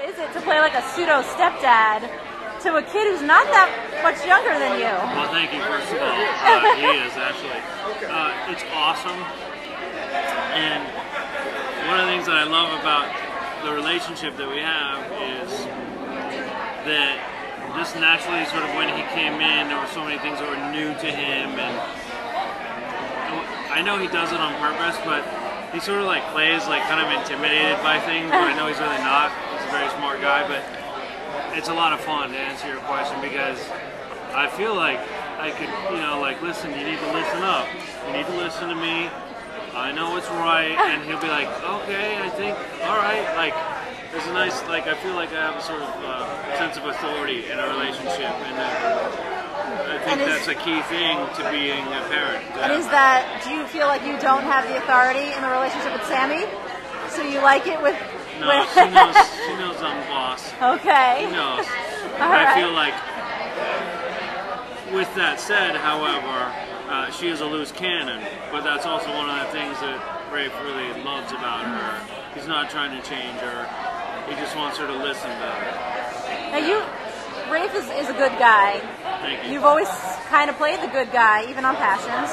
is it to play like a pseudo stepdad to a kid who's not that much younger than you? Well, thank you, first of all. He is, actually. It's awesome. And one of the things that I love about the relationship that we have is that just naturally, sort of when he came in, there were so many things that were new to him, and I know he does it on purpose, but he sort of like plays like kind of intimidated by things, but I know he's really not. He's a very smart guy, but it's a lot of fun to answer your question because I feel like I could, you know, like, listen, you need to listen up. You need to listen to me. I know what's right, and he'll be like, okay, I think, all right, like, there's a nice, like, I feel like I have a sort of sense of authority in a relationship, and I think that's a key thing to being a parent. And is that, do you feel like you don't have the authority in the relationship with Sammy? So you like it with... No, she knows I'm the boss. Okay. She knows. Right. I feel like, with that said, however, she is a loose cannon, but that's also one of the things that Rafe really loves about her. He's not trying to change her. He just wants her to listen better. Now Rafe is a good guy. Thank you. You've always kind of played the good guy, even on Passions.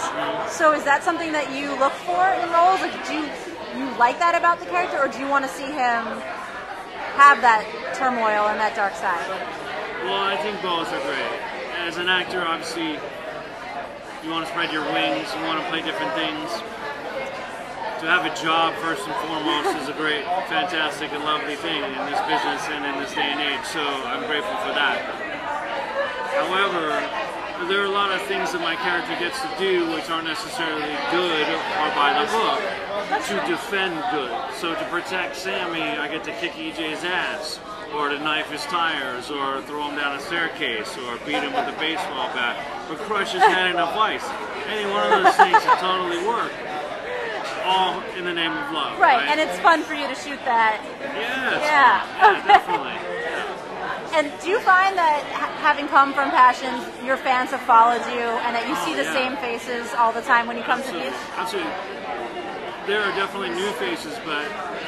So is that something that you look for in roles? Like, do you like that about the character, or do you want to see him have that turmoil and that dark side? Well, I think both are great. As an actor, obviously, you want to spread your wings, you want to play different things. To have a job, first and foremost, is a great, fantastic, and lovely thing in this business and in this day and age, so I'm grateful for that. However, there are a lot of things that my character gets to do which aren't necessarily good or by the book to defend good. So to protect Sammy, I get to kick EJ's ass, or to knife his tires, or throw him down a staircase, or beat him with a baseball bat, or crush his head in a vice. Any one of those things can totally work. All in the name of love. Right, and it's fun for you to shoot that. Yeah, definitely. And do you find that having come from Passions, your fans have followed you, and that you see the same faces all the time when you come to these? Absolutely. There are definitely new faces, but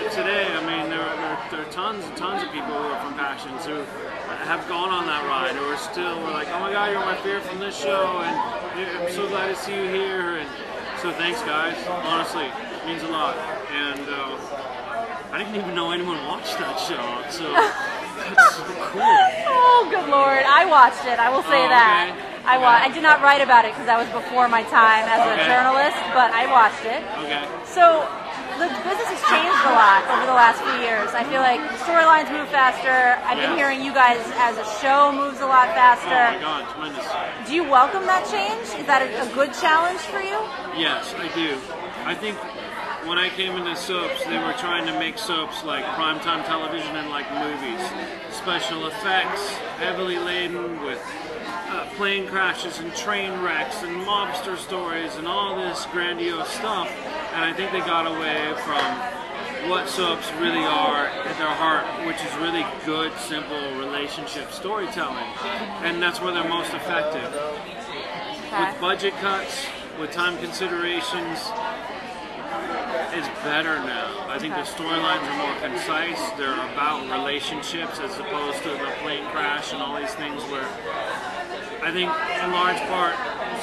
today, I mean, there are tons and tons of people who are from Passions who have gone on that ride, who are still like, oh my God, you're my favorite from this show, and I'm so glad to see you here. And so thanks, guys. Honestly, it means a lot. And I didn't even know anyone watched that show, so that's so cool. Oh, good Lord. I watched it. I will say that. Okay. I did not write about it because that was before my time as a journalist, but I watched it. Okay. So the business has changed a lot over the last few years. I feel like the storylines move faster. I've been hearing you guys as a show moves a lot faster. Oh my God, tremendous. Do you welcome that change? Is that a good challenge for you? Yes, I do. I think when I came into soaps, they were trying to make soaps like primetime television and like movies. Special effects, heavily laden with plane crashes and train wrecks and mobster stories and all this grandiose stuff. And I think they got away from what soaps really are at their heart, which is really good, simple relationship storytelling. And that's where they're most effective. With budget cuts, with time considerations, it's better now. I think the storylines are more concise. They're about relationships as opposed to the plane crash and all these things where I think in large part,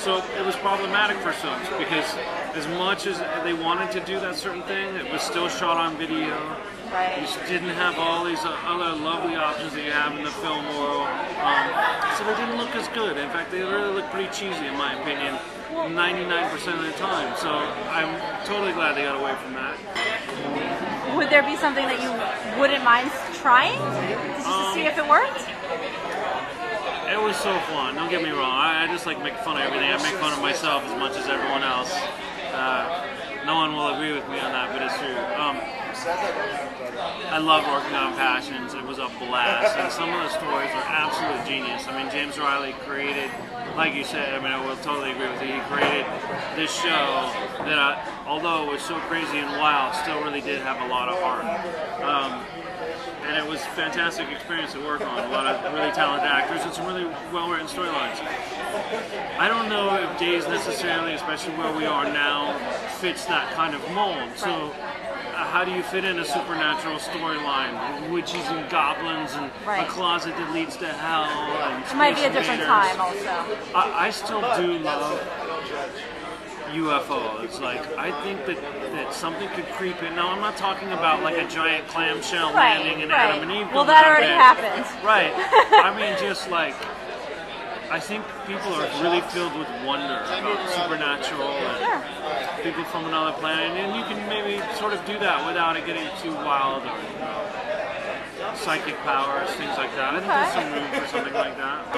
so it was problematic for soaps because as much as they wanted to do that certain thing, it was still shot on video. Right. You didn't have all these other lovely options that you have in the film world. So they didn't look as good. In fact, they really look pretty cheesy in my opinion, 99% of the time. So I'm totally glad they got away from that. Would there be something that you wouldn't mind trying just to see if it worked? It was so fun, don't get me wrong. I just like make fun of everything. I make fun of myself as much as everyone else. No one will agree with me on that, but it's true. I love working on Passions. It was a blast. And some of the stories are absolute genius. I mean, James Riley created, like you said, I mean, I will totally agree with you. He created this show that, although it was so crazy and wild, still really did have a lot of heart. And it was a fantastic experience to work on. A lot of really talented actors and some really well-written storylines. I don't know if Days necessarily, especially where we are now, fits that kind of mold. So how do you fit in a supernatural storyline, witches and goblins and Right. a closet that leads to hell. And It might be a Space different Invaders. time also. I still do love UFOs. Like, I think that something could creep in. Now, I'm not talking about like a giant clamshell landing in Adam and Eve. Well, going that to already bed. happened. Right. I mean, just like, I think people are really filled with wonder about the supernatural and people from another planet, and you can maybe sort of do that without it getting too wild or psychic powers, things like that. I think there's some room for something like that.